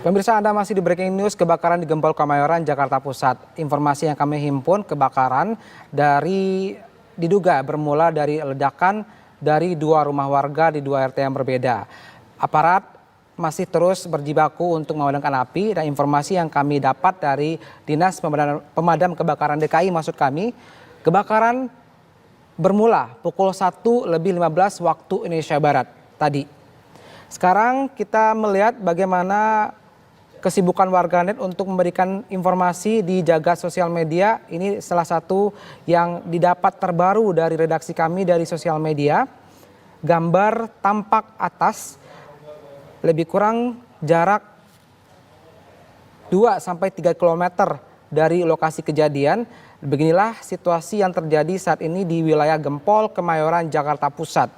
Pemirsa, Anda masih di Breaking News. Kebakaran di Gempol Kemayoran, Jakarta Pusat. Informasi yang kami himpun, kebakaran diduga bermula dari ledakan dari dua rumah warga di dua RT yang berbeda. Aparat masih terus berjibaku untuk memadamkan api, dan informasi yang kami dapat dari Dinas Pemadam Kebakaran DKI maksud kami, kebakaran bermula pukul 1:15 waktu Indonesia Barat tadi. Sekarang kita melihat bagaimana kesibukan warganet untuk memberikan informasi di jagat sosial media. Ini salah satu yang didapat terbaru dari redaksi kami dari sosial media. Gambar tampak atas lebih kurang jarak 2-3 km dari lokasi kejadian. Beginilah situasi yang terjadi saat ini di wilayah Gempol Kemayoran, Jakarta Pusat.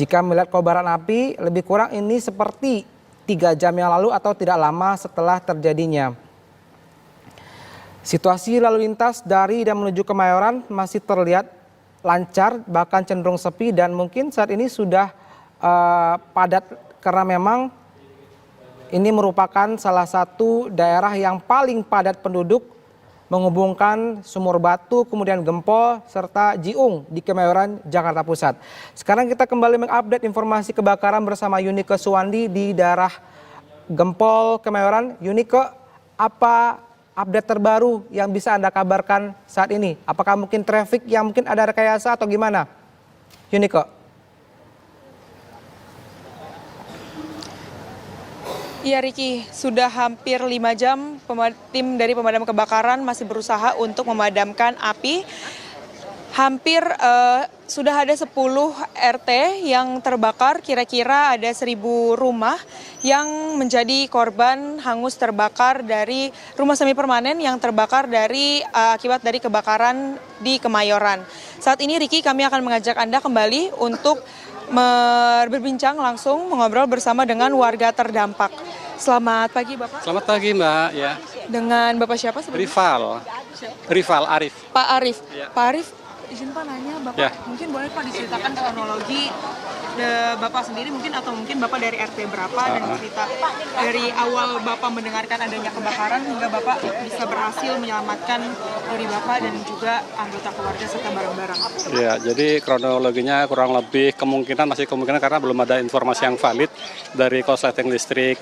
Jika melihat kobaran api, lebih kurang ini seperti 3 jam yang lalu atau tidak lama setelah terjadinya. Situasi lalu lintas dari dan menuju Kemayoran masih terlihat lancar, bahkan cenderung sepi, dan mungkin saat ini sudah padat karena memang ini merupakan salah satu daerah yang paling padat penduduk, menghubungkan Sumur Batu, kemudian Gempol, serta Jiung di Kemayoran, Jakarta Pusat. Sekarang kita kembali mengupdate informasi kebakaran bersama Yunike Suwandi di daerah Gempol Kemayoran. Yunike, apa update terbaru yang bisa Anda kabarkan saat ini? Apakah mungkin traffic yang mungkin ada rekayasa atau gimana? Yunike. Iya Riki, sudah hampir 5 jam tim dari pemadam kebakaran masih berusaha untuk memadamkan api. Hampir sudah ada 10 RT yang terbakar, kira-kira ada 1.000 rumah yang menjadi korban hangus terbakar dari rumah semi permanen yang terbakar akibat dari kebakaran di Kemayoran. Saat ini Riki, kami akan mengajak Anda kembali untuk berbincang langsung, mengobrol bersama dengan warga terdampak. Selamat pagi Bapak. Selamat pagi Mbak. Ya. Dengan Bapak siapa sebelumnya? Rival Arif. Pak Arif. Ya. Pak Arif, izin Pak nanya Bapak, ya. Mungkin boleh Pak diceritakan kronologi Bapak sendiri mungkin, atau mungkin Bapak dari RT berapa, dan cerita dari awal Bapak mendengarkan adanya kebakaran hingga Bapak bisa berhasil menyelamatkan diri Bapak dan juga anggota keluarga serta barang-barang. Ya, jadi kronologinya kurang lebih masih kemungkinan karena belum ada informasi yang valid dari korsleting listrik.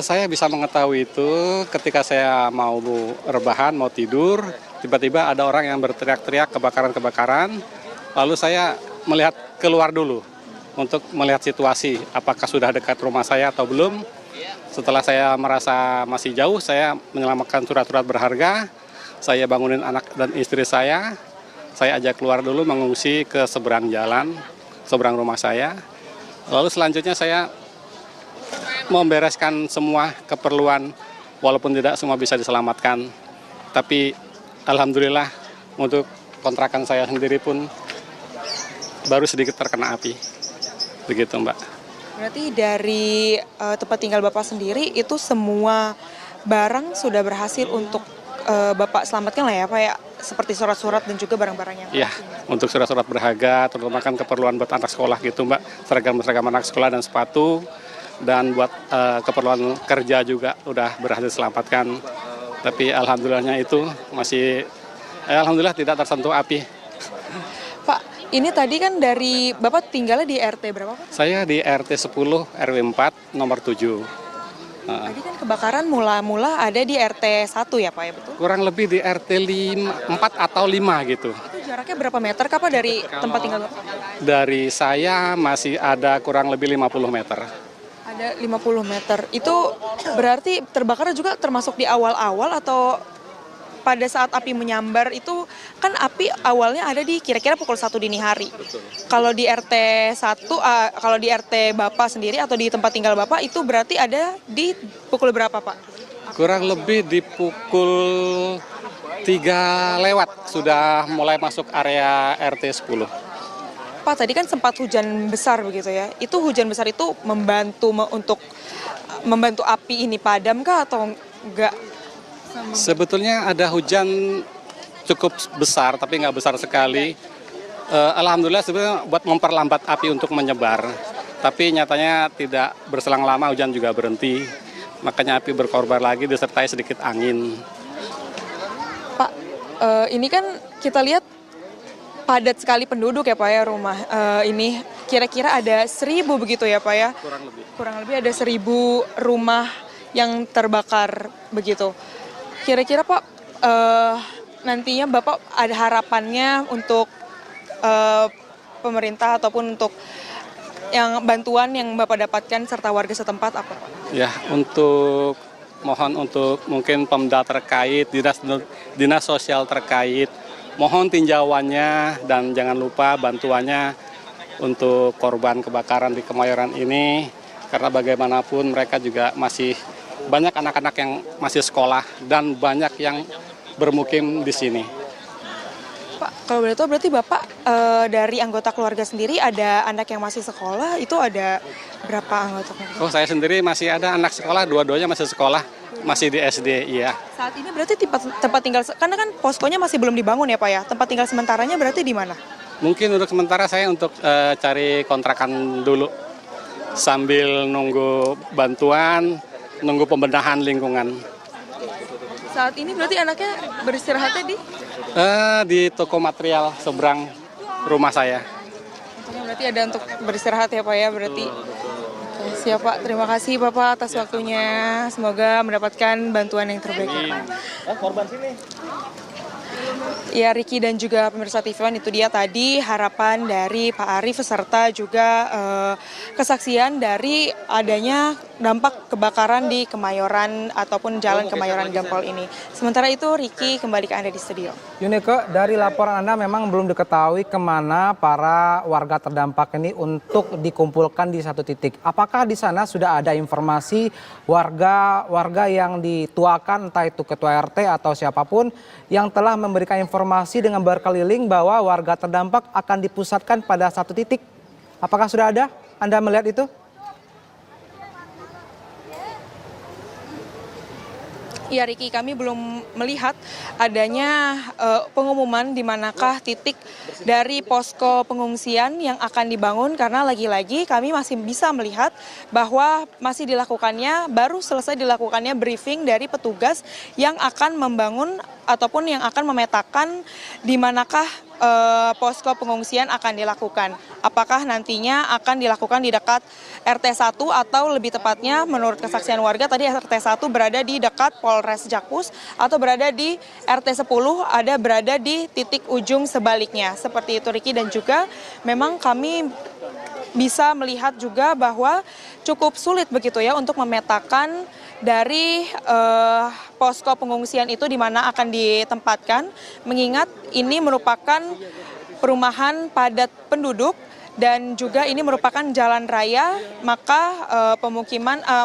Saya bisa mengetahui itu ketika saya mau rebahan, mau tidur, tiba-tiba ada orang yang berteriak-teriak kebakaran, lalu saya melihat keluar dulu untuk melihat situasi, apakah sudah dekat rumah saya atau belum. Setelah saya merasa masih jauh, saya menyelamatkan surat-surat berharga, saya bangunin anak dan istri saya ajak keluar dulu mengungsi ke seberang jalan, seberang rumah saya. Lalu selanjutnya saya membereskan semua keperluan, walaupun tidak semua bisa diselamatkan. Tapi alhamdulillah untuk kontrakan saya sendiri pun baru sedikit terkena api. Begitu Mbak. Berarti dari tempat tinggal Bapak sendiri itu semua barang sudah berhasil untuk Bapak selamatkan lah ya Pak ya? Seperti surat-surat dan juga barang-barang yang Iya, untuk surat-surat berharga, terutama kan keperluan buat anak sekolah gitu Mbak. Seragam-seragam anak sekolah dan sepatu. Dan buat keperluan kerja juga udah berhasil selamatkan. Tapi alhamdulillahnya itu masih, alhamdulillah tidak tersentuh api. Pak, ini tadi kan dari Bapak tinggalnya di RT berapa Pak? Saya di RT 10 RW 4 nomor 7. Tadi kan kebakaran mula-mula ada di RT 1 ya Pak ya, betul? Kurang lebih di RT 4 atau 5 gitu. Itu jaraknya berapa meter Kak Pak dari tempat tinggal Bapak? Dari saya masih ada kurang lebih 50 meter. Ada 50 meter. Itu berarti terbakar juga termasuk di awal-awal atau pada saat api menyambar itu kan api awalnya ada di kira-kira pukul 1 dini hari. Betul. Kalau di RT 1, kalau di RT Bapak sendiri atau di tempat tinggal Bapak itu berarti ada di pukul berapa Pak? Kurang lebih di pukul 3 lewat sudah mulai masuk area RT 10. Pak, tadi kan sempat hujan besar begitu ya. Itu hujan besar itu untuk membantu api ini padam kah atau enggak? Sebetulnya ada hujan cukup besar tapi nggak besar sekali. Alhamdulillah sebenarnya buat memperlambat api untuk menyebar. Tapi nyatanya tidak berselang lama hujan juga berhenti, makanya api berkorban lagi disertai sedikit angin. Pak, ini kan kita lihat padat sekali penduduk ya Pak ya rumah ini. Kira-kira ada 1.000 begitu ya Pak ya? Kurang lebih. Kurang lebih ada 1.000 rumah yang terbakar begitu. Kira-kira Pak, nantinya Bapak ada harapannya untuk pemerintah ataupun untuk yang bantuan yang Bapak dapatkan serta warga setempat apa Pak? Ya, mohon untuk mungkin Pemda terkait, dinas sosial terkait, mohon tinjauannya dan jangan lupa bantuannya untuk korban kebakaran di Kemayoran ini, karena bagaimanapun mereka juga masih banyak anak-anak yang masih sekolah dan banyak yang bermukim di sini. Pak, kalau boleh tahu berarti Bapak dari anggota keluarga sendiri ada anak yang masih sekolah, itu ada berapa anggota keluarga? Oh, saya sendiri masih ada anak sekolah, dua-duanya masih sekolah, masih di SD, iya. Saat ini berarti tempat tinggal, karena kan poskonya masih belum dibangun ya Pak ya, tempat tinggal sementaranya berarti di mana? Mungkin untuk sementara saya untuk cari kontrakan dulu, sambil nunggu bantuan, nunggu pembenahan lingkungan. Saat ini berarti anaknya beristirahatnya Di toko material seberang rumah saya. Untungnya berarti ada untuk beristirahat ya Pak ya berarti. Oke, siap Pak, terima kasih Bapak atas waktunya. Semoga mendapatkan bantuan yang terbaik ya Pak. Korban sini. Ya Riki dan juga pemirsa TV One, itu dia tadi harapan dari Pak Arief serta juga kesaksian dari adanya dampak kebakaran di Kemayoran ataupun Jalan Kemayoran Gempol ini. Sementara itu Riki kembali ke Anda di studio. Yunike, dari laporan Anda memang belum diketahui kemana para warga terdampak ini untuk dikumpulkan di satu titik. Apakah di sana sudah ada informasi warga yang dituakan, entah itu ketua RT atau siapapun, yang telah memberikan informasi dengan berkeliling bahwa warga terdampak akan dipusatkan pada satu titik? Apakah sudah ada? Anda melihat itu? Ya Riki, kami belum melihat adanya pengumuman di manakah titik dari posko pengungsian yang akan dibangun, karena lagi-lagi kami masih bisa melihat bahwa masih dilakukannya, baru selesai dilakukannya briefing dari petugas yang akan membangun ataupun yang akan memetakan di manakah posko pengungsian akan dilakukan. Apakah nantinya akan dilakukan di dekat RT 1 atau lebih tepatnya menurut kesaksian warga tadi RT 1 berada di dekat Polres Jakpus atau berada di RT 10 ada berada di titik ujung sebaliknya. Seperti itu Riki, dan juga memang kami bisa melihat juga bahwa cukup sulit begitu ya untuk memetakan dari posko pengungsian itu di mana akan ditempatkan, mengingat ini merupakan perumahan padat penduduk dan juga ini merupakan jalan raya, maka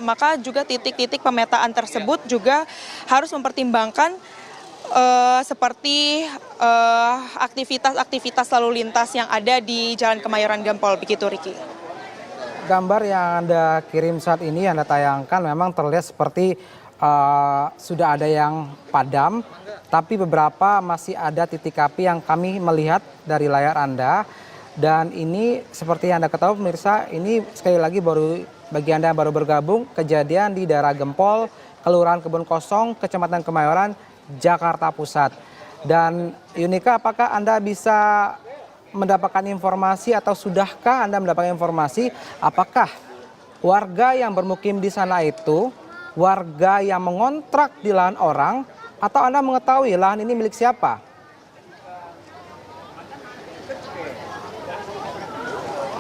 maka juga titik-titik pemetaan tersebut juga harus mempertimbangkan seperti aktivitas-aktivitas lalu lintas yang ada di Jalan Kemayoran Gempol, begitu Riki. Gambar yang Anda kirim saat ini, Anda tayangkan memang terlihat seperti sudah ada yang padam, tapi beberapa masih ada titik api yang kami melihat dari layar Anda. Dan ini seperti yang Anda ketahui pemirsa, ini sekali lagi bagi Anda yang baru bergabung, kejadian di daerah Gempol, Kelurahan Kebun Kosong, Kecamatan Kemayoran, Jakarta Pusat. Dan Yunike, apakah Anda bisa mendapatkan informasi atau sudahkah Anda mendapatkan informasi apakah warga yang bermukim di sana itu warga yang mengontrak di lahan orang atau Anda mengetahui lahan ini milik siapa?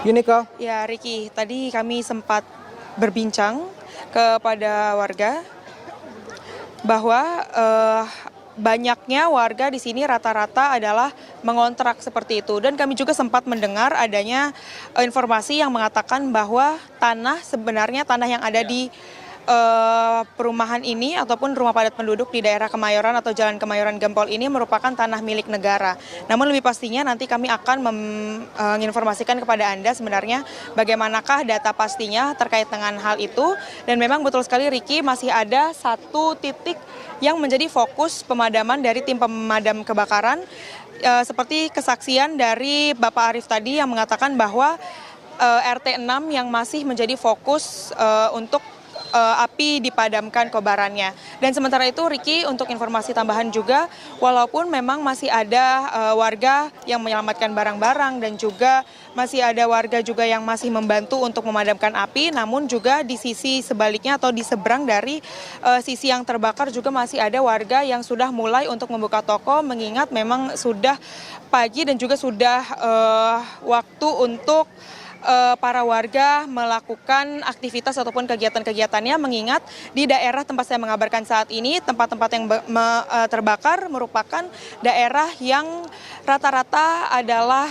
Yunike? Ya Riki, tadi kami sempat berbincang kepada warga bahwa banyaknya warga di sini rata-rata adalah mengontrak seperti itu, dan kami juga sempat mendengar adanya informasi yang mengatakan bahwa sebenarnya tanah yang ada di perumahan ini ataupun rumah padat penduduk di daerah Kemayoran atau Jalan Kemayoran Gempol ini merupakan tanah milik negara. Namun lebih pastinya nanti kami akan menginformasikan kepada Anda sebenarnya bagaimanakah data pastinya terkait dengan hal itu. Dan memang betul sekali Riki, masih ada satu titik yang menjadi fokus pemadaman dari tim pemadam kebakaran, seperti kesaksian dari Bapak Arief tadi yang mengatakan bahwa RT 6 yang masih menjadi fokus untuk api dipadamkan kobarannya. Dan sementara itu Riki, untuk informasi tambahan juga, walaupun memang masih ada warga yang menyelamatkan barang-barang dan juga masih ada warga juga yang masih membantu untuk memadamkan api, namun juga di sisi sebaliknya atau di seberang dari sisi yang terbakar juga masih ada warga yang sudah mulai untuk membuka toko, mengingat memang sudah pagi dan juga sudah waktu untuk para warga melakukan aktivitas ataupun kegiatan-kegiatannya, mengingat di daerah tempat saya mengabarkan saat ini, tempat-tempat yang terbakar merupakan daerah yang rata-rata adalah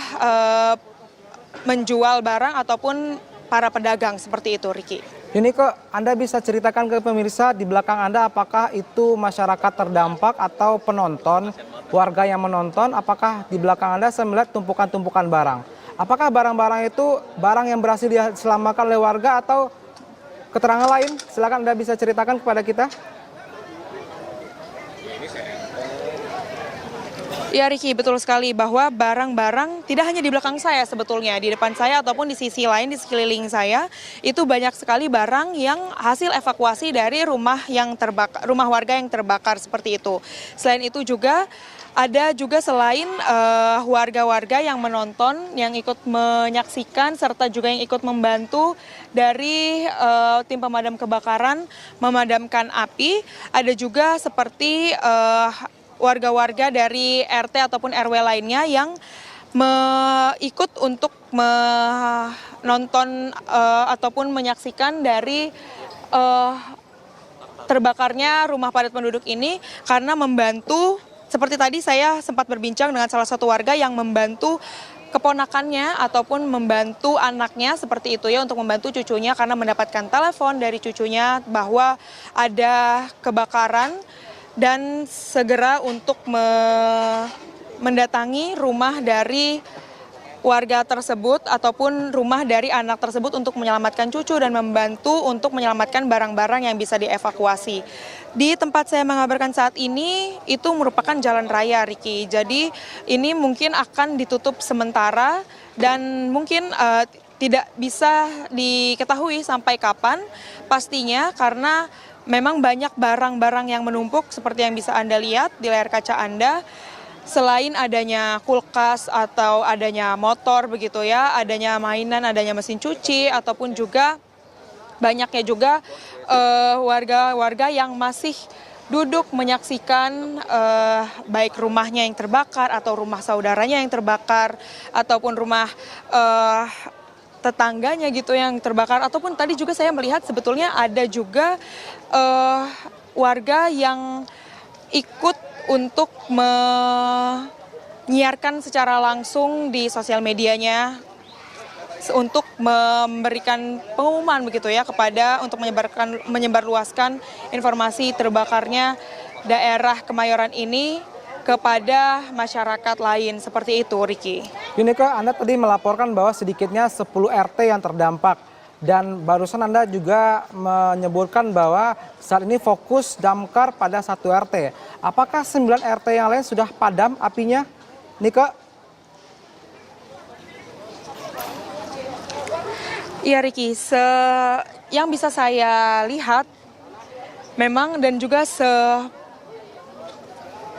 menjual barang ataupun para pedagang, seperti itu, Riki. Ini kok Anda bisa ceritakan ke pemirsa di belakang Anda, apakah itu masyarakat terdampak atau penonton, warga yang menonton? Apakah di belakang Anda saya melihat tumpukan-tumpukan barang? Apakah barang-barang itu barang yang berhasil diselamatkan oleh warga atau keterangan lain? Silakan Anda bisa ceritakan kepada kita. Ya Riki, betul sekali bahwa barang-barang tidak hanya di belakang saya sebetulnya, di depan saya ataupun di sisi lain di sekeliling saya, itu banyak sekali barang yang hasil evakuasi dari rumah yang terbakar, rumah warga yang terbakar seperti itu. Selain itu juga ada juga selain warga-warga yang menonton, yang ikut menyaksikan, serta juga yang ikut membantu dari tim pemadam kebakaran memadamkan api. Ada juga seperti warga-warga dari RT ataupun RW lainnya yang ikut untuk menonton ataupun menyaksikan dari terbakarnya rumah padat penduduk ini, karena membantu. Seperti tadi saya sempat berbincang dengan salah satu warga yang membantu keponakannya ataupun membantu anaknya seperti itu ya, untuk membantu cucunya karena mendapatkan telepon dari cucunya bahwa ada kebakaran dan segera untuk mendatangi rumah dari warga tersebut ataupun rumah dari anak tersebut untuk menyelamatkan cucu dan membantu untuk menyelamatkan barang-barang yang bisa dievakuasi. Di tempat saya mengabarkan saat ini itu merupakan jalan raya, Riki. Jadi ini mungkin akan ditutup sementara dan mungkin tidak bisa diketahui sampai kapan pastinya, karena memang banyak barang-barang yang menumpuk seperti yang bisa Anda lihat di layar kaca Anda. Selain adanya kulkas atau adanya motor begitu ya, adanya mainan, adanya mesin cuci, ataupun juga banyaknya juga warga-warga yang masih duduk menyaksikan baik rumahnya yang terbakar atau rumah saudaranya yang terbakar ataupun rumah tetangganya gitu yang terbakar, ataupun tadi juga saya melihat sebetulnya ada juga warga yang ikut untuk menyiarkan secara langsung di sosial medianya untuk memberikan pengumuman begitu ya kepada untuk menyebarluaskan informasi terbakarnya daerah Kemayoran ini kepada masyarakat lain, seperti itu, Riki. Yunika, Anda tadi melaporkan bahwa sedikitnya 10 RT yang terdampak. Dan barusan Anda juga menyebutkan bahwa saat ini fokus damkar pada 1 RT. Apakah 9 RT yang lain sudah padam apinya, Nika? Iya Riki, yang bisa saya lihat memang dan juga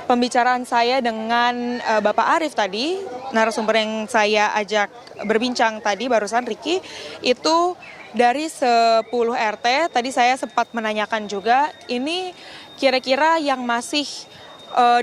pembicaraan saya dengan Bapak Arief tadi, narasumber yang saya ajak berbincang tadi barusan, Riki, itu dari 10 RT, tadi saya sempat menanyakan juga, ini kira-kira yang masih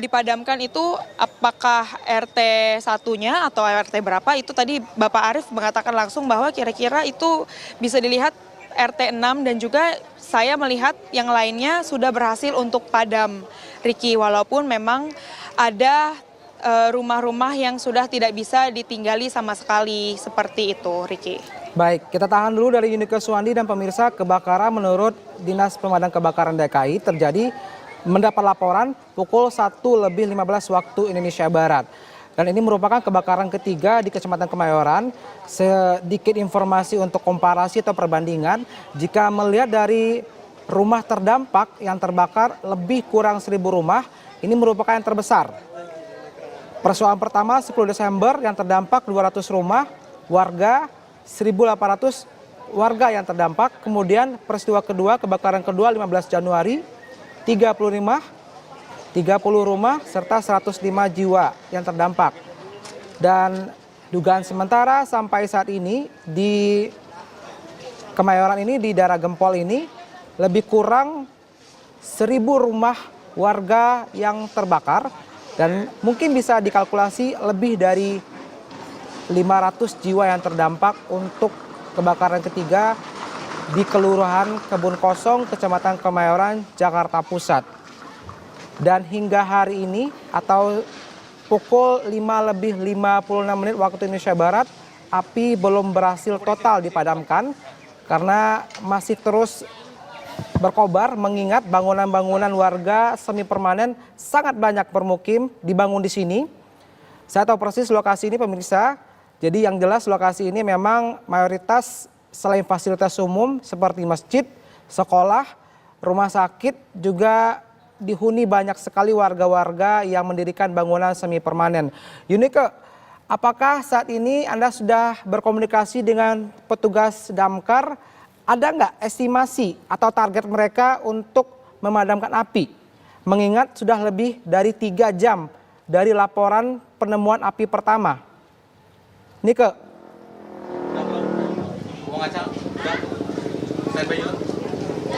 dipadamkan itu apakah RT 1-nya atau RT berapa, itu tadi Bapak Arief mengatakan langsung bahwa kira-kira itu bisa dilihat RT 6 dan juga saya melihat yang lainnya sudah berhasil untuk padam, Riki, walaupun memang ada rumah-rumah yang sudah tidak bisa ditinggali sama sekali, seperti itu, Riki. Baik, kita tahan dulu dari Yunika Suwandi dan pemirsa. Kebakaran menurut Dinas Pemadam Kebakaran DKI terjadi mendapat laporan pukul 1:15 waktu Indonesia Barat. Dan ini merupakan kebakaran ketiga di Kecamatan Kemayoran. Sedikit informasi untuk komparasi atau perbandingan, jika melihat dari rumah terdampak yang terbakar lebih kurang 1.000 rumah, ini merupakan yang terbesar. Persoalan pertama 10 Desember yang terdampak 200 rumah warga 1.800 warga yang terdampak. Kemudian peristiwa kedua, kebakaran kedua 15 Januari, 30 rumah serta 105 jiwa yang terdampak. Dan dugaan sementara sampai saat ini di Kemayoran ini, di daerah Gempol ini, lebih kurang 1.000 rumah warga yang terbakar dan mungkin bisa dikalkulasi lebih dari 500 jiwa yang terdampak untuk kebakaran ketiga di Kelurahan Kebun Kosong, Kecamatan Kemayoran, Jakarta Pusat. Dan hingga hari ini atau pukul 5:56 waktu Indonesia Barat, api belum berhasil total dipadamkan karena masih terus berkobar, mengingat bangunan-bangunan warga semi permanen sangat banyak bermukim dibangun di sini. Saya tahu persis lokasi ini pemirsa. Jadi yang jelas lokasi ini memang mayoritas selain fasilitas umum seperti masjid, sekolah, rumah sakit, juga dihuni banyak sekali warga-warga yang mendirikan bangunan semi permanen. Yunike, apakah saat ini Anda sudah berkomunikasi dengan petugas damkar? Ada nggak estimasi atau target mereka untuk memadamkan api? Mengingat sudah lebih dari 3 jam dari laporan penemuan api pertama. Nike.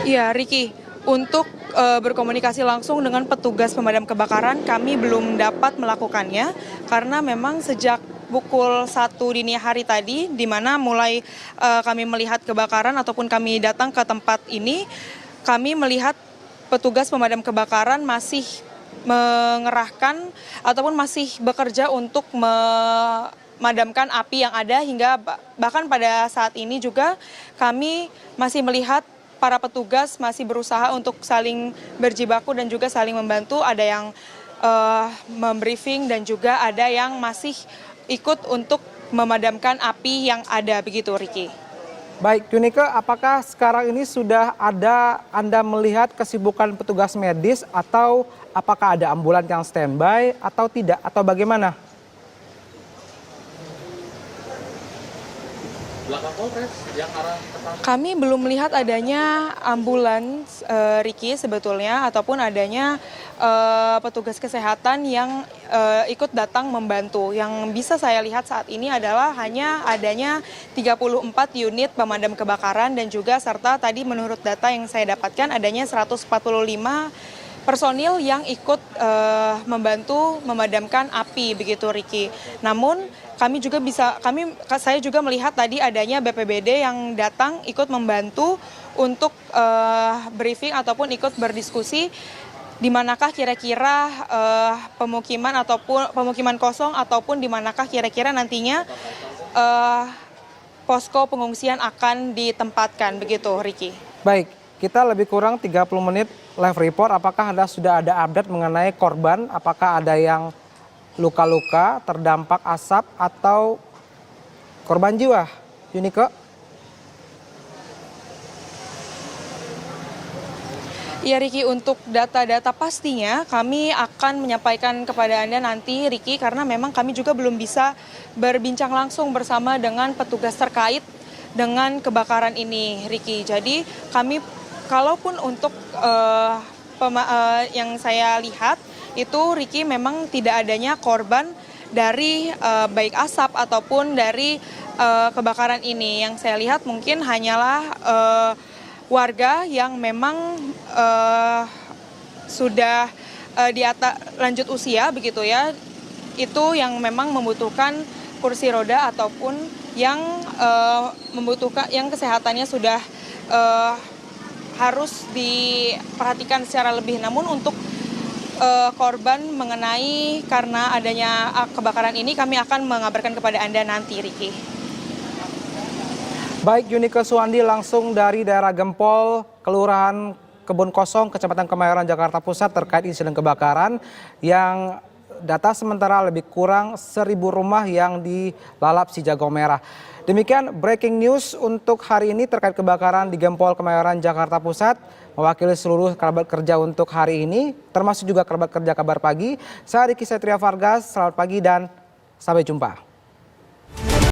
Iya, Riki. Untuk berkomunikasi langsung dengan petugas pemadam kebakaran, kami belum dapat melakukannya karena memang sejak pukul 1 dini hari tadi, di mana mulai kami melihat kebakaran ataupun kami datang ke tempat ini, kami melihat petugas pemadam kebakaran masih mengerahkan ataupun masih bekerja untuk memadamkan api yang ada, hingga bahkan pada saat ini juga kami masih melihat para petugas masih berusaha untuk saling berjibaku dan juga saling membantu. Ada yang membriefing dan juga ada yang masih ikut untuk memadamkan api yang ada, begitu Riki. Baik, Yunike, apakah sekarang ini sudah ada Anda melihat kesibukan petugas medis atau apakah ada ambulans yang standby atau tidak atau bagaimana? Kami belum melihat adanya ambulans, Riki, sebetulnya, ataupun adanya petugas kesehatan yang ikut datang membantu. Yang bisa saya lihat saat ini adalah hanya adanya 34 unit pemadam kebakaran dan juga serta tadi menurut data yang saya dapatkan adanya 145 personil yang ikut membantu memadamkan api, begitu Riki. Namun saya juga melihat tadi adanya BPBD yang datang ikut membantu untuk briefing ataupun ikut berdiskusi di manakah kira-kira pemukiman ataupun pemukiman kosong ataupun di manakah kira-kira nantinya posko pengungsian akan ditempatkan, begitu Riki. Baik, kita lebih kurang 30 menit live report. Apakah Anda sudah ada update mengenai korban? Apakah ada yang luka-luka, terdampak asap, atau korban jiwa? Yunike? Ya Riki, untuk data-data pastinya kami akan menyampaikan kepada Anda nanti Riki, karena memang kami juga belum bisa berbincang langsung bersama dengan petugas terkait dengan kebakaran ini Riki. Jadi kami, kalaupun untuk yang saya lihat itu Riki, memang tidak adanya korban dari baik asap ataupun dari kebakaran ini. Yang saya lihat mungkin hanyalah warga yang memang sudah di atas lanjut usia, begitu ya, itu yang memang membutuhkan kursi roda ataupun yang membutuhkan yang kesehatannya sudah harus diperhatikan secara lebih. Namun untuk korban mengenai karena adanya kebakaran ini kami akan mengabarkan kepada Anda nanti, Riki. Baik, Yunike Suwandi langsung dari daerah Gempol, Kelurahan Kebun Kosong, Kecamatan Kemayoran, Jakarta Pusat terkait insiden kebakaran yang data sementara lebih kurang 1.000 rumah yang dilalap si jago merah. Demikian breaking news untuk hari ini terkait kebakaran di Gempol, Kemayoran, Jakarta Pusat. Mewakili seluruh kerabat kerja untuk hari ini, termasuk juga kerabat kerja Kabar Pagi. Saya Riki Satria Vargas, selamat pagi dan sampai jumpa.